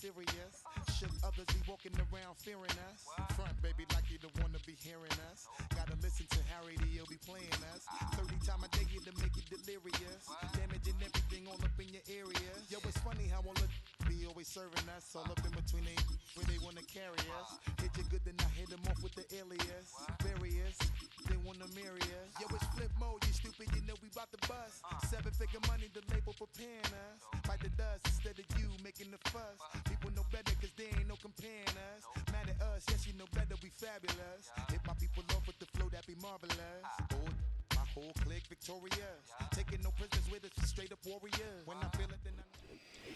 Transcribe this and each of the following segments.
serious. Should others be walking around fearing us? Front, baby, like you don't wanna be hearing us. Gotta listen to Harry, he'll be playing us. 30 times a day to make you delirious. Damaging everything all up in your area. Yo, it's funny how all the be always serving us. All up in between they where they wanna carry us. Hit you good, then I hit them off with the alias. Various, they wanna marry us. Yo, it's flip mode, you stupid, you know we bout to bust. 7-figure money, the label preparing us. Bite the dust instead of you making the fuss. People know better cause they ain't no comparing us. Mad at us, yes you know better, we fabulous. Hit my people off with the flow, that be marvelous. Oh, my whole clique victorious. Taking no prisoners with us, straight up warriors. When I feel it, then I...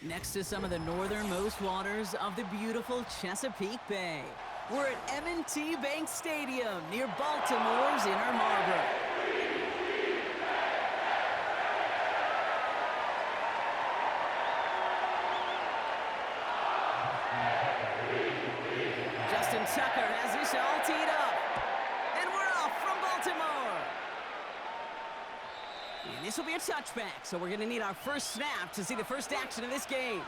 Next to some of the northernmost waters of the beautiful Chesapeake Bay, we're at M&T Bank Stadium near Baltimore's Inner Harbor. Tucker has this all teed up. And we're off from Baltimore. And this will be a touchback, so we're going to need our first snap to see the first action of this game.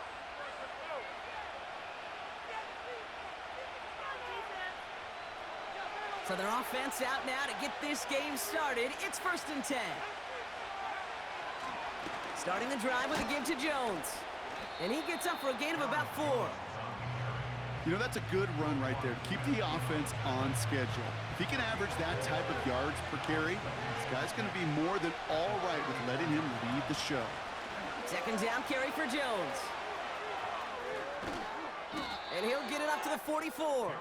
So their offense out now to get this game started. It's 1st and 10. Starting the drive with a give to Jones. And he gets up for a gain of about 4. You know, that's a good run right there to keep the offense on schedule. If he can average that type of yards per carry, this guy's going to be more than all right with letting him lead the show. 2nd down carry for Jones. And he'll get it up to the 44.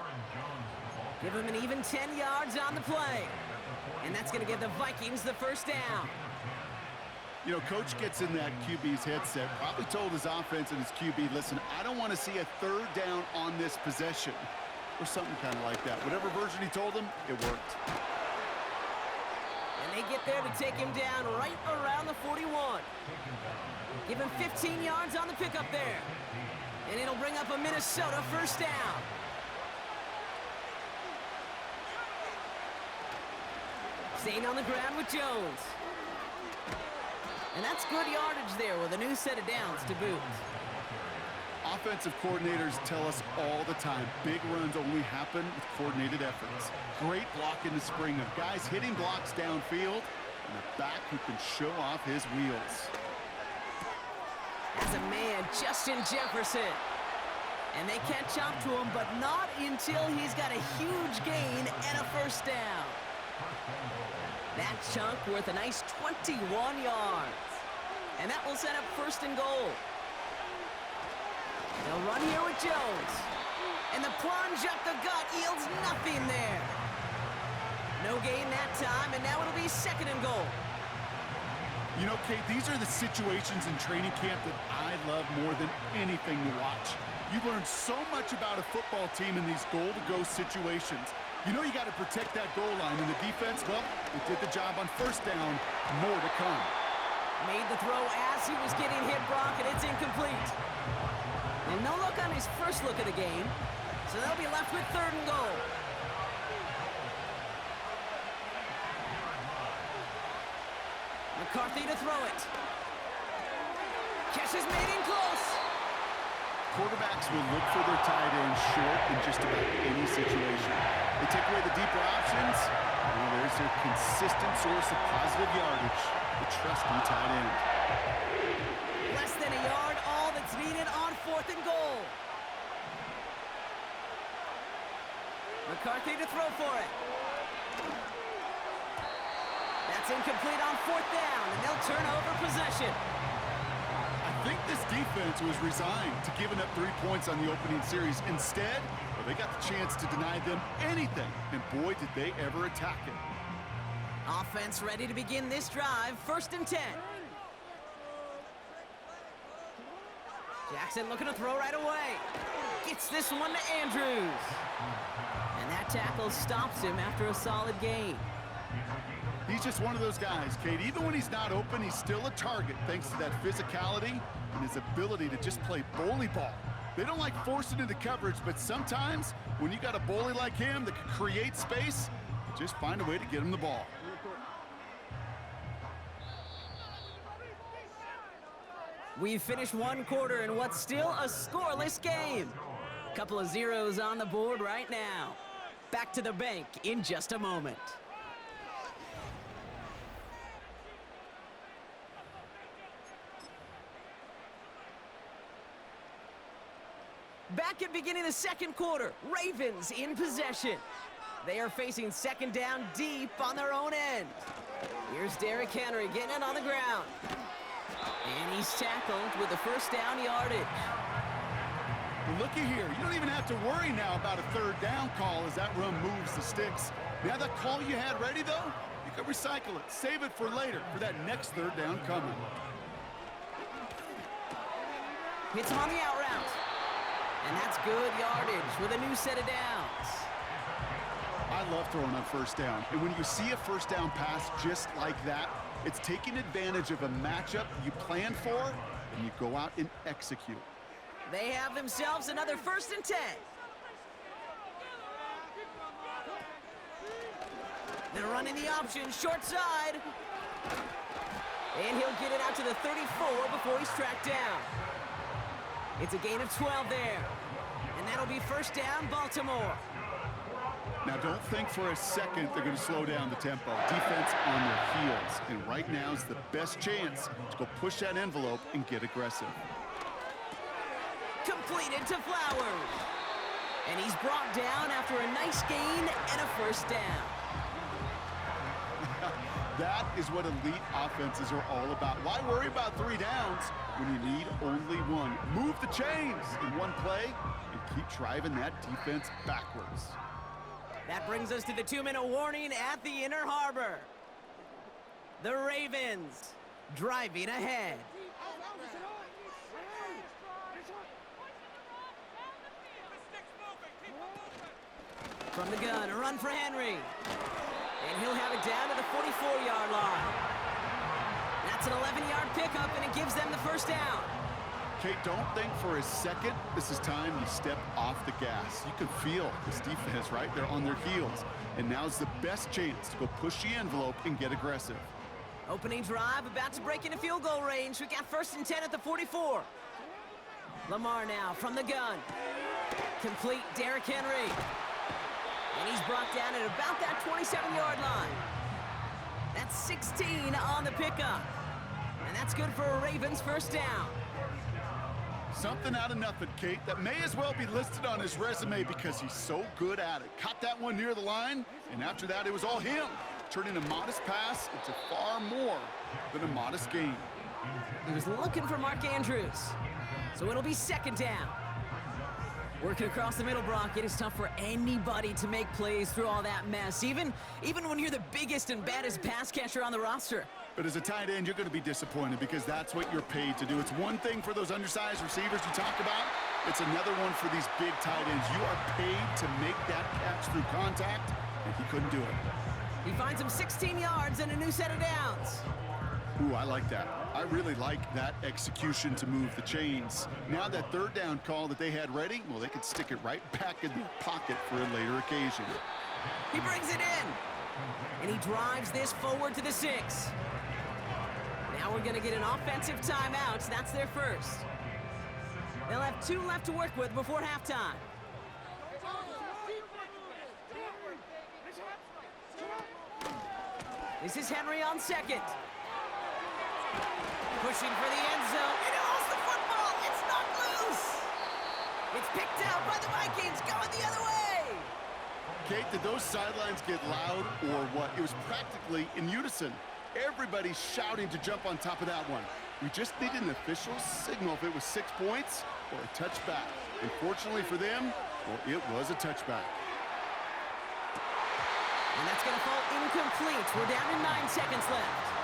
Give him an even 10 yards on the play. And that's going to give the Vikings the first down. You know, Coach gets in that QB's headset, probably told his offense and his QB, listen, I don't want to see a 3rd down on this possession, or something kind of like that. Whatever version he told him, it worked. And they get there to take him down right around the 41. Give him 15 yards on the pickup there. And it'll bring up a Minnesota first down. Staying on the ground with Jones. And that's good yardage there with a new set of downs to boot. Offensive coordinators tell us all the time, big runs only happen with coordinated efforts. Great block in the spring of guys hitting blocks downfield and a back who can show off his wheels. As a man, Justin Jefferson. And they can't chop to him, but not until he's got a huge gain and a first down. That chunk worth a nice 21 yards. And that will set up 1st and goal. They'll run here with Jones. And the plunge up the gut yields nothing there. No gain that time, and now it'll be 2nd and goal. You know, Kate, these are the situations in training camp that I love more than anything to watch. You learn so much about a football team in these goal-to-go situations. You know you got to protect that goal line, and the defense, well, they did the job on 1st down. More to come. Made the throw as he was getting hit, Brock, and it's incomplete. And no look on his first look of the game, so they'll be left with 3rd and goal. McCarthy to throw it. Catch is made in close. Quarterbacks will look for their tight end short in just about any situation. They take away the deeper options, and there's their consistent source of positive yardage, the trusty tight end. Less than a yard, all that's needed on 4th and goal. McCarthy to throw for it. That's incomplete on 4th down, and they'll turn over possession. I think this defense was resigned to giving up 3 points on the opening series. Instead, well, they got the chance to deny them anything, and boy, did they ever attack it. Offense ready to begin this drive, 1st and 10. Jackson looking to throw right away. Gets this one to Andrews. And that tackle stops him after a solid gain. He's just one of those guys, Kate. Even when he's not open, he's still a target thanks to that physicality and his ability to just play bully ball. They don't like forcing into coverage, but sometimes when you got a bully like him that can create space, you just find a way to get him the ball. We've finished one quarter in what's still a scoreless game. Couple of zeros on the board right now. Back to the bank in just a moment. Back at beginning of the second quarter, Ravens in possession. They are facing second down deep on their own end. Here's Derrick Henry getting it on the ground. And he's tackled with the first down yardage. Well, looky here. You don't even have to worry now about a third down call as that run moves the sticks. Now that call you had ready, though, you can recycle it. Save it for later for that next third down coming. Hits him on the out route. And that's good yardage with a new set of downs. I love throwing on first down. And when you see a first down pass just like that, it's taking advantage of a matchup you plan for, and you go out and execute. They have themselves another 1st and 10. They're running the option, short side. And he'll get it out to the 34 before he's tracked down. It's a gain of 12 there. And that'll be first down, Baltimore. Now, don't think for a second they're going to slow down the tempo. Defense on their heels. And right now is the best chance to go push that envelope and get aggressive. Completed to Flowers. And he's brought down after a nice gain and a first down. That is what elite offenses are all about. Why worry about 3 downs when you need only one? Move the chains in one play and keep driving that defense backwards. That brings us to the 2-minute warning at the Inner Harbor. The Ravens driving ahead. From the gun, a run for Henry. And he'll have it down to the 44-yard line. That's an 11-yard pickup, and it gives them the first down. Kate, don't think for a second this is time you step off the gas. You can feel this defense right there on their heels. And now's the best chance to go push the envelope and get aggressive. Opening drive, about to break into field goal range. We got 1st and 10 at the 44. Lamar now from the gun. Complete, Derrick Henry. And he's brought down at about that 27-yard line. That's 16 on the pickup. And that's good for a Ravens first down. Something out of nothing, Kate, that may as well be listed on his resume because he's so good at it. Caught that one near the line, and after that, it was all him, turning a modest pass into far more than a modest gain. He was looking for Mark Andrews, so it'll be second down. Working across the middle, Brock, it is tough for anybody to make plays through all that mess, even when you're the biggest and baddest pass catcher on the roster. But as a tight end, you're going to be disappointed because that's what you're paid to do. It's one thing for those undersized receivers you talk about. It's another one for these big tight ends. You are paid to make that catch through contact, and he couldn't do it. He finds him 16 yards and a new set of downs. Ooh, I like that. I really like that execution to move the chains. Now that third down call that they had ready, well, they could stick it right back in their pocket for a later occasion. He brings it in, and he drives this forward to the 6. Now we're going to get an offensive timeout. That's their first. They'll have 2 left to work with before halftime. This is Henry on second. Pushing for the end zone. And he lost the football. It's knocked loose. It's picked out by the Vikings, going the other way. Kate, did those sidelines get loud or what? It was practically in unison. Everybody's shouting to jump on top of that one. We just needed an official signal if it was 6 points or a touchback. And fortunately for them, well, it was a touchback. And that's going to fall incomplete. We're down to 9 seconds left.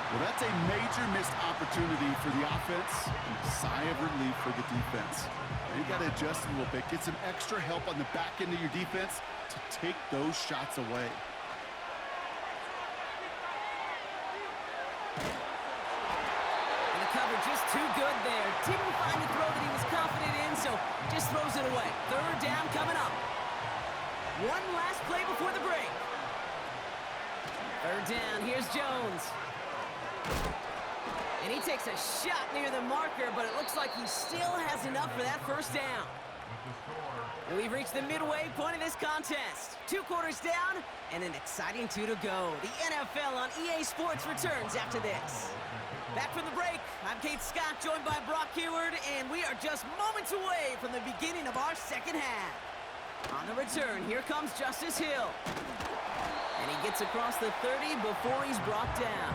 Well, that's a major missed opportunity for the offense and a sigh of relief for the defense. You got to adjust a little bit, get some extra help on the back end of your defense to take those shots away. And the cover just too good there. Didn't find the throw that he was confident in, so just throws it away. Third down coming up. One last play before the break. Third down, here's Jones. And he takes a shot near the marker, but it looks like he still has enough for that first down. We've reached the midway point of this contest. 2 quarters down and an exciting 2 to go. The NFL on EA Sports returns after this. Back from the break, I'm Kate Scott, joined by Brock Heward, and we are just moments away from the beginning of our second half. On the return, here comes Justice Hill. And he gets across the 30 before he's brought down.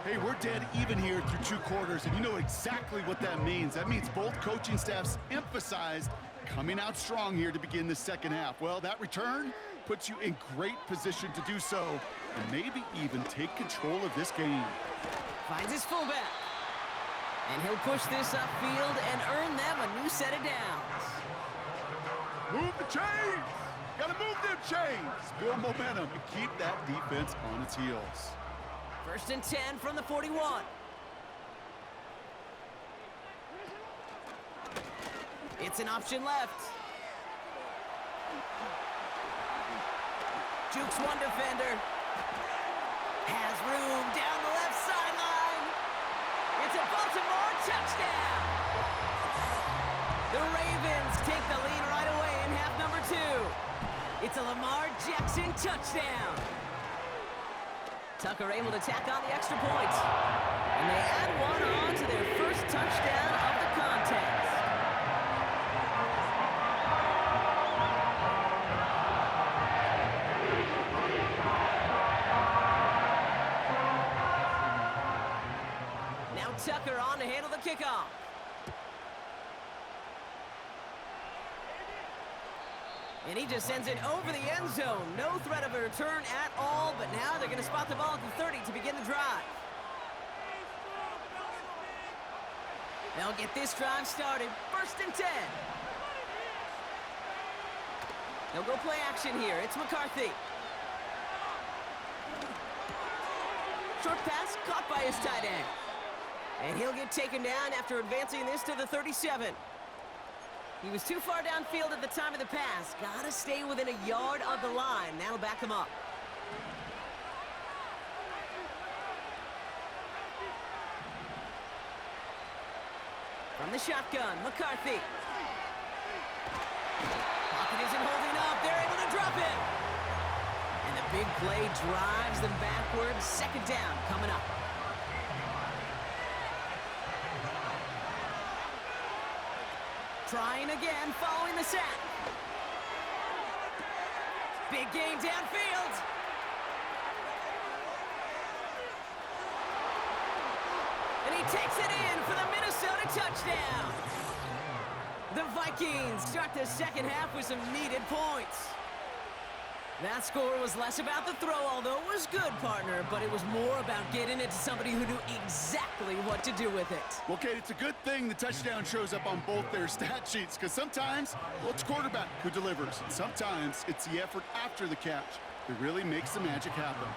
Hey, we're dead even here through 2 quarters, and you know exactly what that means. That means both coaching staffs emphasized coming out strong here to begin the second half. Well, that return puts you in great position to do so, and maybe even take control of this game. Finds his fullback. And he'll push this upfield and earn them a new set of downs. Move the chains! Gotta move them chains! Build momentum and keep that defense on its heels. 1st and 10 from the 41. It's an option left. Jukes one defender. Has room down the left sideline. It's a Baltimore touchdown. The Ravens take the lead right away in half number 2. It's a Lamar Jackson touchdown. Tucker able to tack on the extra point. And they add one on to their first touchdown of the contest. Now Tucker on to handle the kickoff. And he just sends it over the end zone. No threat of a return at all, but now they're going to spot the ball at the 30 to begin the drive. They'll get this drive started. 1st and 10. They'll go play action here. It's McCarthy. Short pass caught by his tight end. And he'll get taken down after advancing this to the 37. He was too far downfield at the time of the pass. Gotta stay within a yard of the line. That'll back him up. From the shotgun, McCarthy. Pocket isn't holding up. They're able to drop it. And the big play drives them backwards. 2nd down coming up. Trying again, following the sack. Big gain downfield. And he takes it in for the Minnesota touchdown. The Vikings start the second half with some needed points. That score was less about the throw, although it was good, partner, but it was more about getting it to somebody who knew exactly what to do with it. Well, Kate, it's a good thing the touchdown shows up on both their stat sheets, because sometimes, well, it's quarterback who delivers, and sometimes it's the effort after the catch that really makes the magic happen.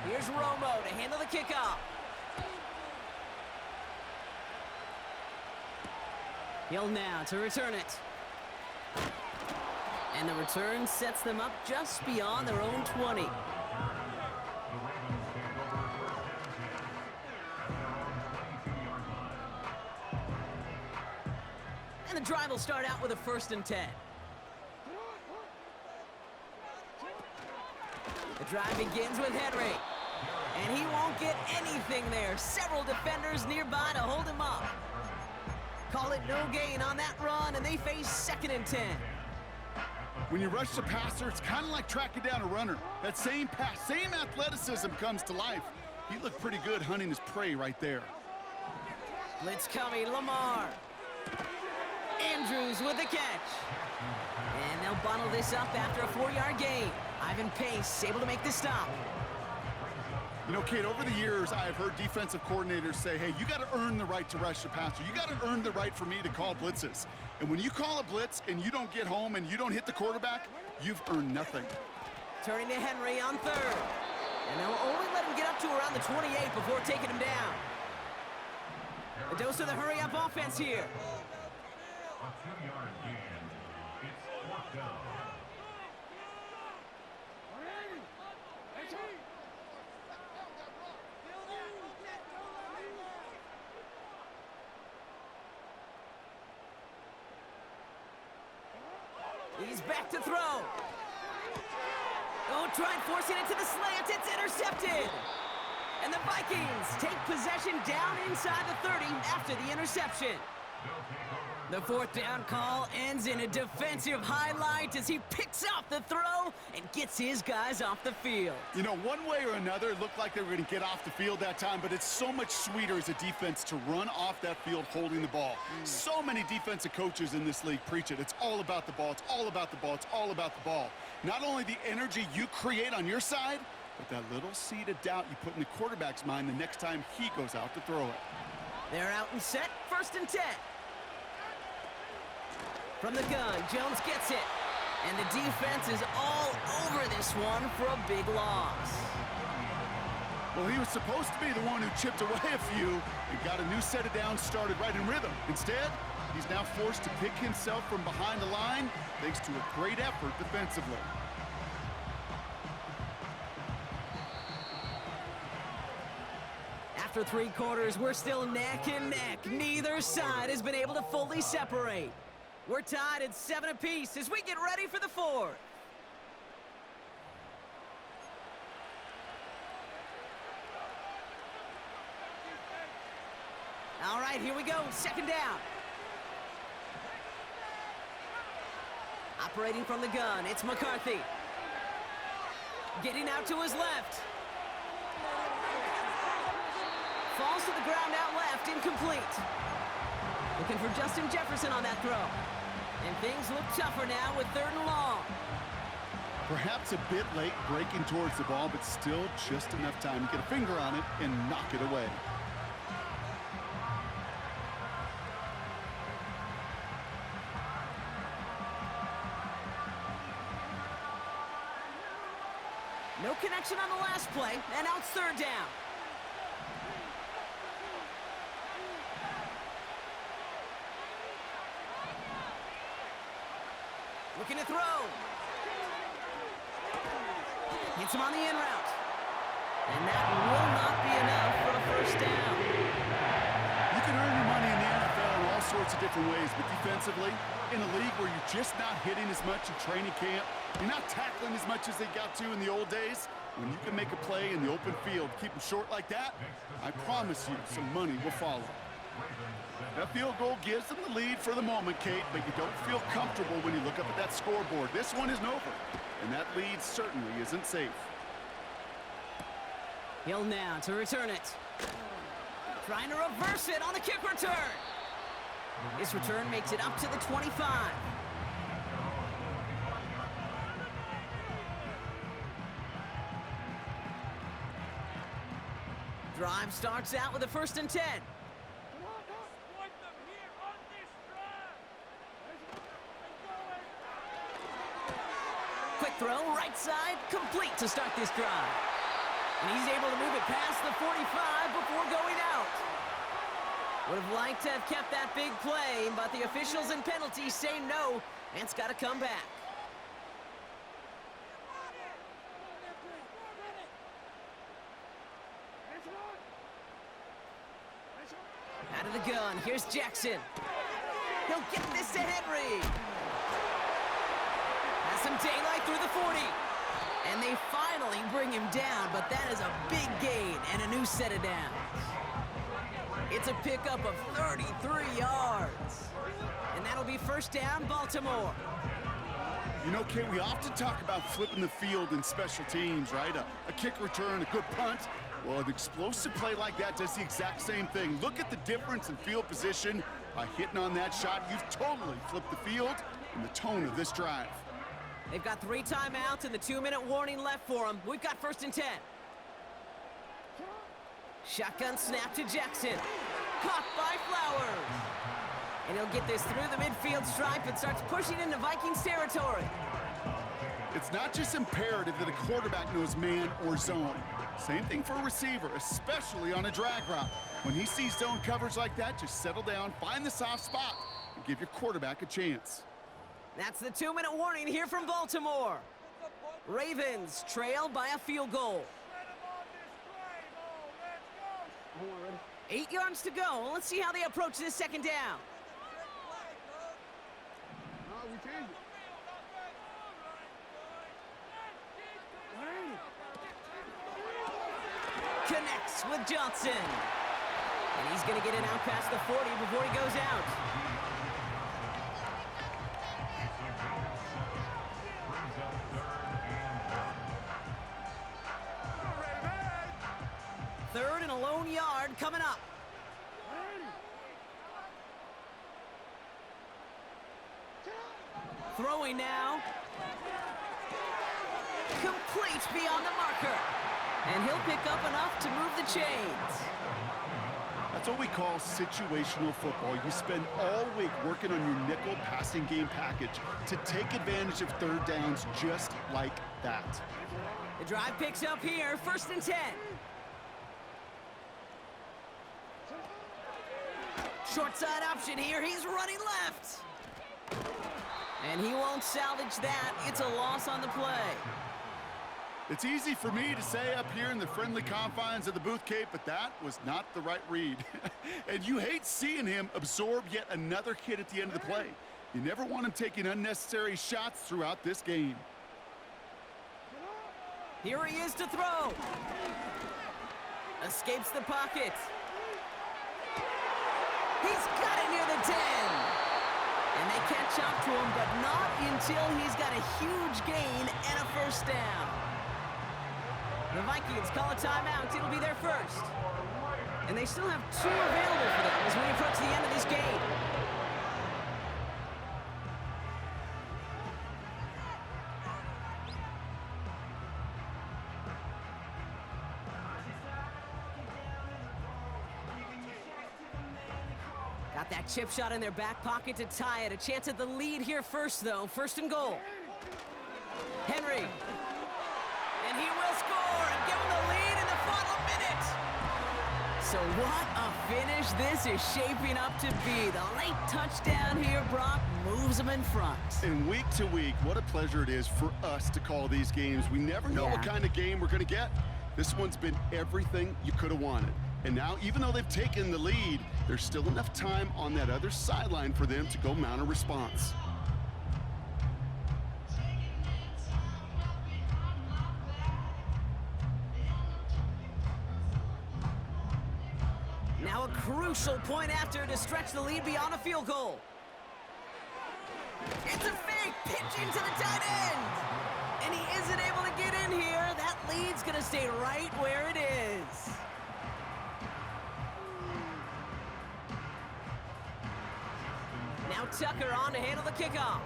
Here's Romo to handle the kickoff. Hill now to return it. And the return sets them up just beyond their own 20. And the drive will start out with a 1st and 10. The drive begins with Henry. And he won't get anything there. Several defenders nearby to hold him up. Call it no gain on that run, and they face 2nd and 10. When you rush the passer, it's kind of like tracking down a runner. That same pass, same athleticism comes to life. He looked pretty good hunting his prey right there. Blitz coming, Lamar. Andrews with the catch. And they'll bundle this up after a 4-yard gain. Ivan Pace able to make the stop. You know, Kate, over the years, I've heard defensive coordinators say, hey, you got to earn the right to rush the passer. You got to earn the right for me to call blitzes. And when you call a blitz and you don't get home and you don't hit the quarterback, you've earned nothing. Turning to Henry on 3rd. And they'll only let him get up to around the 28 before taking him down. A dose of the hurry-up offense here. A 2-yard gain. It's 4th down. He's back to throw. Oh, trying forcing it to the slant. It's intercepted. And the Vikings take possession down inside the 30 after the interception. The fourth down call ends in a defensive highlight as he picks off the throw and gets his guys off the field. You know, one way or another, it looked like they were going to get off the field that time, but it's so much sweeter as a defense to run off that field holding the ball. So many defensive coaches in this league preach it. It's all about the ball. It's all about the ball. It's all about the ball. Not only the energy you create on your side, but that little seed of doubt you put in the quarterback's mind the next time he goes out to throw it. They're out and set, 1st and 10. From the gun, Jones gets it. And the defense is all over this one for a big loss. Well, he was supposed to be the one who chipped away a few and got a new set of downs started right in rhythm. Instead, he's now forced to pick himself from behind the line thanks to a great effort defensively. After 3 quarters, we're still neck and neck. Neither side has been able to fully separate. We're tied at 7 apiece as we get ready for the 4th. All right, here we go. 2nd down. Operating from the gun, it's McCarthy. Getting out to his left. Falls to the ground out left, incomplete. Looking for Justin Jefferson on that throw. And things look tougher now with 3rd and long. Perhaps a bit late breaking towards the ball, but still just enough time to get a finger on it and knock it away. No connection on the last play, and now it's 3rd down. Looking to throw. Hits him on the in route. And that will not be enough for a 1st down. You can earn your money in the NFL in all sorts of different ways, but defensively, in a league where you're just not hitting as much in training camp, you're not tackling as much as they got to in the old days, when you can make a play in the open field, keep them short like that, I promise you some money will follow. That field goal gives them the lead for the moment, Kate, but you don't feel comfortable when you look up at that scoreboard. This one isn't over, and that lead certainly isn't safe. Hill now to return it. Trying to reverse it on the kick return. This return makes it up to the 25. Drive starts out with a 1st and 10. Quick throw, right side, complete to start this drive. And he's able to move it past the 45 before going out. Would have liked to have kept that big play, but the officials and penalties say no, and it's got to come back. Out of the gun, here's Jackson. He'll get this to Henry. Has some daylight through the 40. And they finally bring him down, but that is a big gain and a new set of downs. It's a pickup of 33 yards. And that'll be 1st down, Baltimore. You know, Kate, we often talk about flipping the field in special teams, right? A kick return, a good punt. Well, an explosive play like that does the exact same thing. Look at the difference in field position. By hitting on that shot, you've totally flipped the field and the tone of this drive. They've got 3 timeouts and the 2-minute warning left for them. We've got 1st and 10. Shotgun snap to Jackson. Caught by Flowers. And he'll get this through the midfield stripe and starts pushing into Vikings territory. It's not just imperative that a quarterback knows man or zone. Same thing for a receiver, especially on a drag route. When he sees zone coverage like that, just settle down, find the soft spot, and give your quarterback a chance. That's the 2-minute warning here from Baltimore. Ravens trail by a field goal. 8 yards to go. Let's see how they approach this 2nd down. sticks with Johnson. And he's going to get it out past the 40 before he goes out. Third and a lone yard coming up. Throwing now. Complete beyond the marker. And he'll pick up enough to move the chains. That's what we call situational football. You spend all week working on your nickel passing game package to take advantage of third downs just like that. The drive picks up here, 1st and 10. Short side option here, he's running left. And he won't salvage that. It's a loss on the play. It's easy for me to say up here in the friendly confines of the booth, Kate, but that was not the right read. And you hate seeing him absorb yet another hit at the end of the play. You never want him taking unnecessary shots throughout this game. Here he is to throw. Escapes the pocket. He's got it near the 10. And they catch up to him, but not until he's got a huge gain and a 1st down. The Vikings call a timeout. It'll be their first. And they still have 2 available for them as we approach the end of this game. Got that chip shot in their back pocket to tie it. A chance at the lead here first, though. 1st and goal. Henry. And he will score and give him the lead in the final minute. So what a finish this is shaping up to be. The late touchdown here, Brock, moves them in front. And week to week, what a pleasure it is for us to call these games. We never know what kind of game we're going to get. This one's been everything you could have wanted. And now, even though they've taken the lead, there's still enough time on that other sideline for them to go mount a response. Now a crucial point after to stretch the lead beyond a field goal. It's a fake, pitching to the tight end. And he isn't able to get in here. That lead's going to stay right where it is. Now Tucker on to handle the kickoff.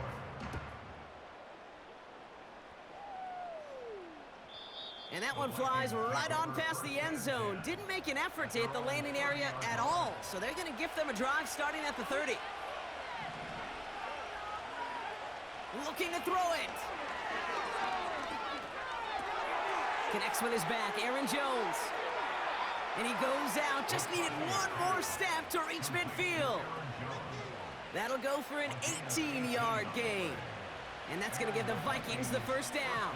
And that one flies right on past the end zone. Didn't make an effort to hit the landing area at all. So they're going to gift them a drive starting at the 30. Looking to throw it. Connects with his back, Aaron Jones. And he goes out, just needed one more step to reach midfield. That'll go for an 18-yard gain. And that's going to give the Vikings the 1st down.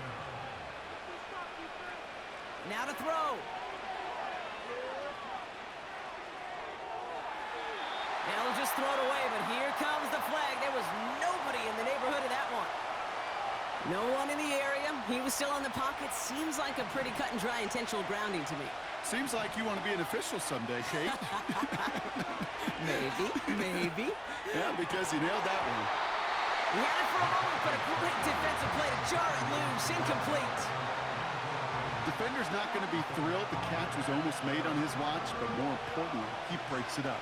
Now to throw. Now he'll just throw it away, but here comes the flag. There was nobody in the neighborhood of that one. No one in the area. He was still in the pocket. Seems like a pretty cut and dry intentional grounding to me. Seems like you want to be an official someday, Kate. Maybe. Yeah, because he nailed that one. He had it for a moment, but a great defensive play to jar it loose. Incomplete. Defender's not going to be thrilled the catch was almost made on his watch, but more importantly, he breaks it up.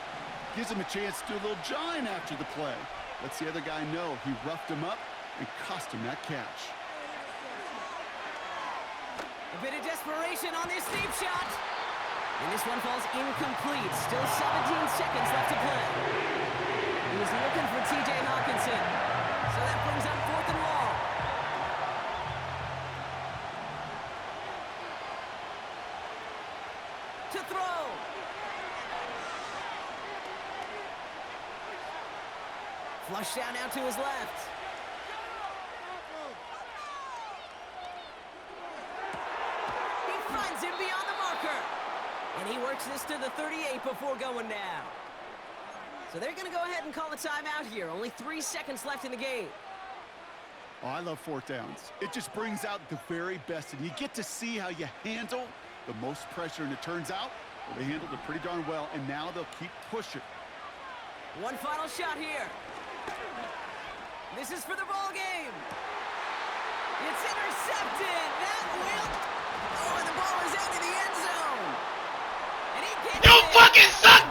Gives him a chance to do a little jawing after the play. Lets the other guy know he roughed him up and cost him that catch. A bit of desperation on this deep shot. And this one falls incomplete. Still 17 seconds left to play. He was looking for T.J. Hawkinson. So that brings up 4th and long. To throw. Flush down now to his left. He finds him beyond the marker. And he works this to the 38 before going down. So they're going to go ahead and call a timeout here. Only 3 seconds left in the game. Oh, I love 4th downs. It just brings out the very best, and you get to see how you handle the most pressure, and it turns out they handled it pretty darn well, and now they'll keep pushing. One final shot here. This is for the ball game. It's intercepted. That will... Oh, and the ball is out of the end zone. And he gets it. You fucking suck!